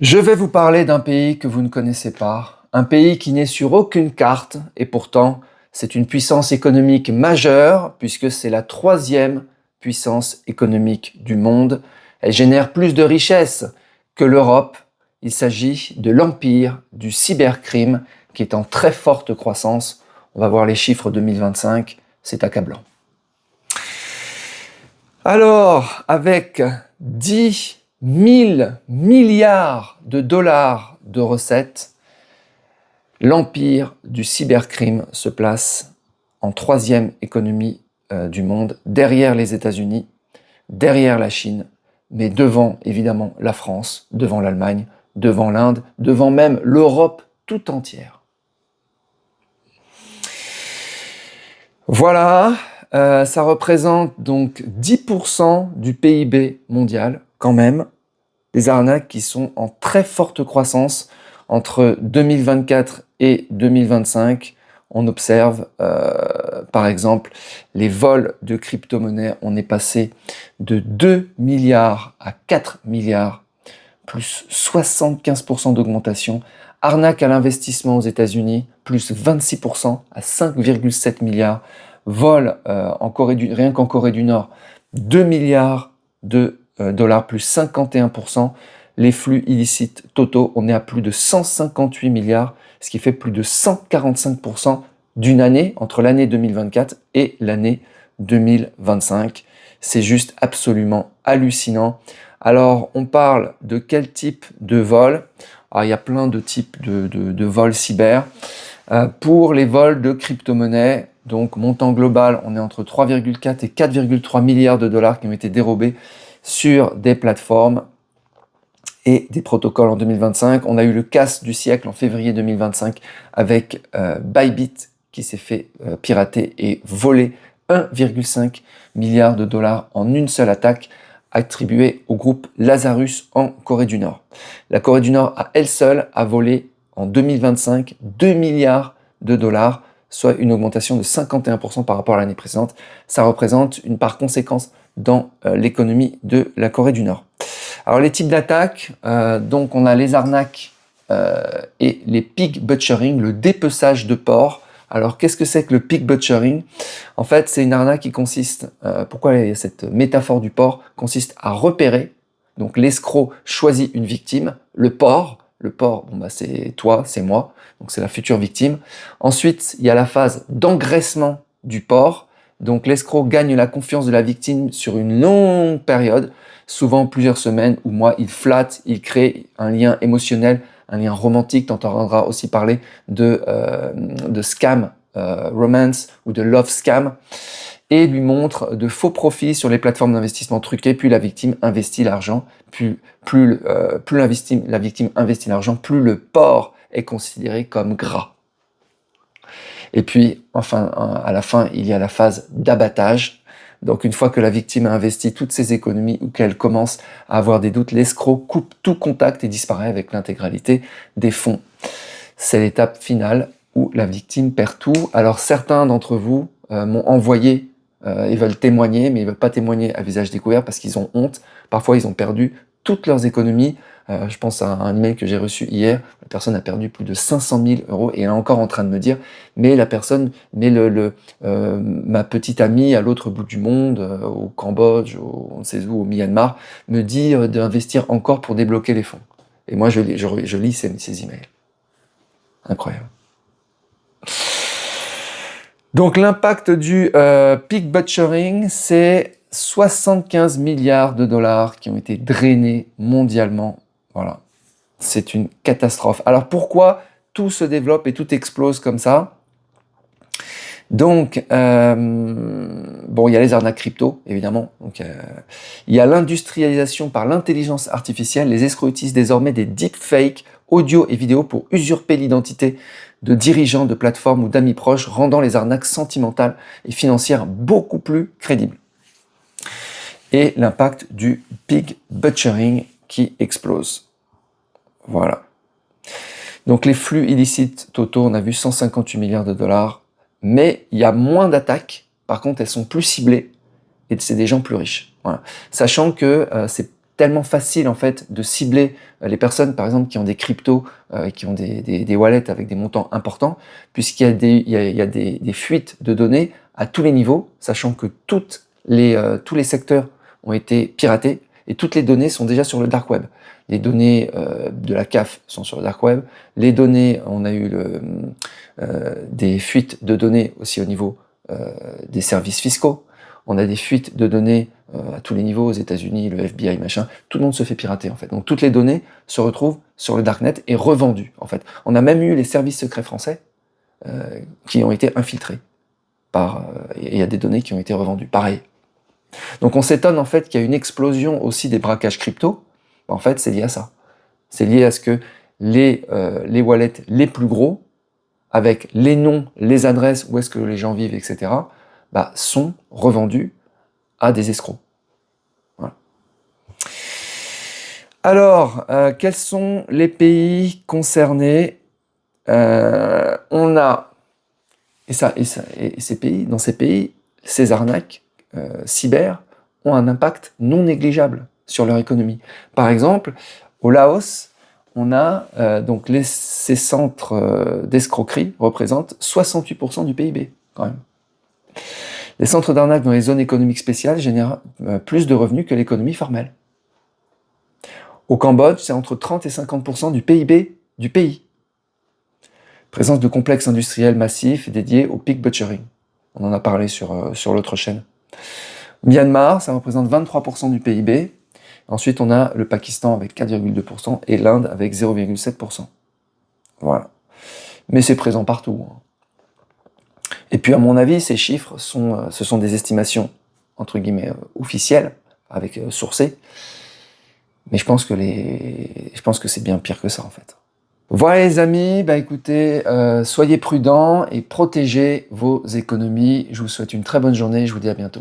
Je vais vous parler d'un pays que vous ne connaissez pas, un pays qui n'est sur aucune carte et pourtant c'est une puissance économique majeure puisque c'est la troisième puissance économique du monde. Elle génère plus de richesses que l'Europe. Il s'agit de l'empire du cybercrime qui est en très forte croissance. On va voir les chiffres 2025, c'est accablant. Alors, avec 10 000 milliards de dollars de recettes, l'empire du cybercrime se place en troisième économie du monde, derrière les États-Unis, derrière la Chine, mais devant évidemment la France, devant l'Allemagne, devant l'Inde, devant même l'Europe tout entière. Voilà, ça représente donc 10% du PIB mondial, quand même. Des arnaques qui sont en très forte croissance entre 2024 et 2025. On observe, par exemple, les vols de crypto-monnaies. On est passé de 2 milliards à 4 milliards, plus 75% d'augmentation. Arnaque à l'investissement aux États-Unis, plus 26% à 5,7 milliards. Vol rien qu'en Corée du Nord, 2 milliards de dollars, plus 51%. Les flux illicites totaux, on est à plus de 158 milliards, ce qui fait plus de 145% d'une année, entre l'année 2024 et l'année 2025. C'est juste absolument hallucinant. Alors, on parle de quel type de vol? Alors, il y a plein de types de vols cyber. Pour les vols de crypto-monnaies, donc montant global, on est entre 3,4 et 4,3 milliards de dollars qui ont été dérobés sur des plateformes et des protocoles en 2025. On a eu le casse du siècle en février 2025 avec Bybit qui s'est fait pirater et voler 1,5 milliard de dollars en une seule attaque attribuée au groupe Lazarus en Corée du Nord. La Corée du Nord, à elle seule, a volé en 2025 2 milliards de dollars, soit une augmentation de 51% par rapport à l'année précédente. Ça représente une part conséquente dans l'économie de la Corée du Nord. Alors les types d'attaques, donc on a les arnaques et les pig butchering, le dépeçage de porc. Alors qu'est-ce que c'est que le pig butchering? En fait, c'est une arnaque qui consiste, pourquoi il y a cette métaphore du porc, consiste à repérer, donc l'escroc choisit une victime, le porc, bon, bah, c'est toi, c'est moi, donc c'est la future victime. Ensuite, il y a la phase d'engraissement du porc, donc l'escroc gagne la confiance de la victime sur une longue période, souvent plusieurs semaines ou mois. Il flatte, il crée un lien émotionnel, un lien romantique. Tu entendras aussi parler de scam romance ou de love scam, et lui montre de faux profits sur les plateformes d'investissement truquées. Puis la victime investit l'argent, plus la victime investit l'argent, plus le porc est considéré comme gras. Et puis, enfin, à la fin, il y a la phase d'abattage. Donc, une fois que la victime a investi toutes ses économies ou qu'elle commence à avoir des doutes, l'escroc coupe tout contact et disparaît avec l'intégralité des fonds. C'est l'étape finale où la victime perd tout. Alors, certains d'entre vous m'ont envoyé, ils veulent témoigner, mais ils ne veulent pas témoigner à visage découvert parce qu'ils ont honte. Parfois, ils ont perdu toutes leurs économies. Je pense à un email que j'ai reçu hier. La personne a perdu plus de 500 000 euros et elle est encore en train de me dire, mais la personne, mais ma petite amie à l'autre bout du monde, au Cambodge, on ne sait où, au Myanmar, me dit d'investir encore pour débloquer les fonds. Et moi, je lis ces emails. Incroyable. Donc l'impact du pig butchering, c'est 75 milliards de dollars qui ont été drainés mondialement. Voilà, c'est une catastrophe. Alors pourquoi tout se développe et tout explose comme ça? Donc, bon, il y a les arnaques crypto, évidemment. Donc, il y a l'industrialisation par l'intelligence artificielle. Les escrocs utilisent désormais des deepfakes audio et vidéo pour usurper l'identité de dirigeants de plateformes ou d'amis proches, rendant les arnaques sentimentales et financières beaucoup plus crédibles. Et l'impact du pig butchering qui explose. Voilà. Donc les flux illicites totaux, on a vu 158 milliards de dollars, mais il y a moins d'attaques. Par contre, elles sont plus ciblées et c'est des gens plus riches. Voilà. Sachant que c'est tellement facile en fait de cibler les personnes, par exemple, qui ont des cryptos, qui ont des wallets avec des montants importants, puisqu'il y a des fuites de données à tous les niveaux, sachant que tous les secteurs ont été piratés et toutes les données sont déjà sur le dark web. Les données de la CAF sont sur le dark web. Les données, on a eu des fuites de données aussi au niveau des services fiscaux. On a des fuites de données à tous les niveaux, aux États-Unis, le FBI, machin. Tout le monde se fait pirater en fait. Donc toutes les données se retrouvent sur le darknet et revendues en fait. On a même eu les services secrets français qui ont été infiltrés il y a des données qui ont été revendues. Pareil. Donc on s'étonne en fait qu'il y a une explosion aussi des braquages crypto. En fait, c'est lié à ça. C'est lié à ce que les wallets les plus gros, avec les noms, les adresses, où est-ce que les gens vivent, etc., sont revendus à des escrocs. Voilà. Alors, quels sont les pays concernés? On a, dans ces pays, ces arnaques cyber ont un impact non négligeable sur leur économie. Par exemple, au Laos, on a ces centres d'escroquerie représentent 68% du PIB, quand même. Les centres d'arnaque dans les zones économiques spéciales génèrent plus de revenus que l'économie formelle. Au Cambodge, c'est entre 30 et 50% du PIB du pays. Présence de complexes industriels massifs dédiés au pig butchering. On en a parlé sur l'autre chaîne. Myanmar, ça représente 23% du PIB. Ensuite, on a le Pakistan avec 4,2% et l'Inde avec 0,7%. Voilà. Mais c'est présent partout. Et puis, à mon avis, ces chiffres ce sont des estimations, entre guillemets, officielles, avec sourcées. Mais je pense que c'est bien pire que ça, en fait. Voilà les amis, écoutez, soyez prudents et protégez vos économies. Je vous souhaite une très bonne journée, je vous dis à bientôt.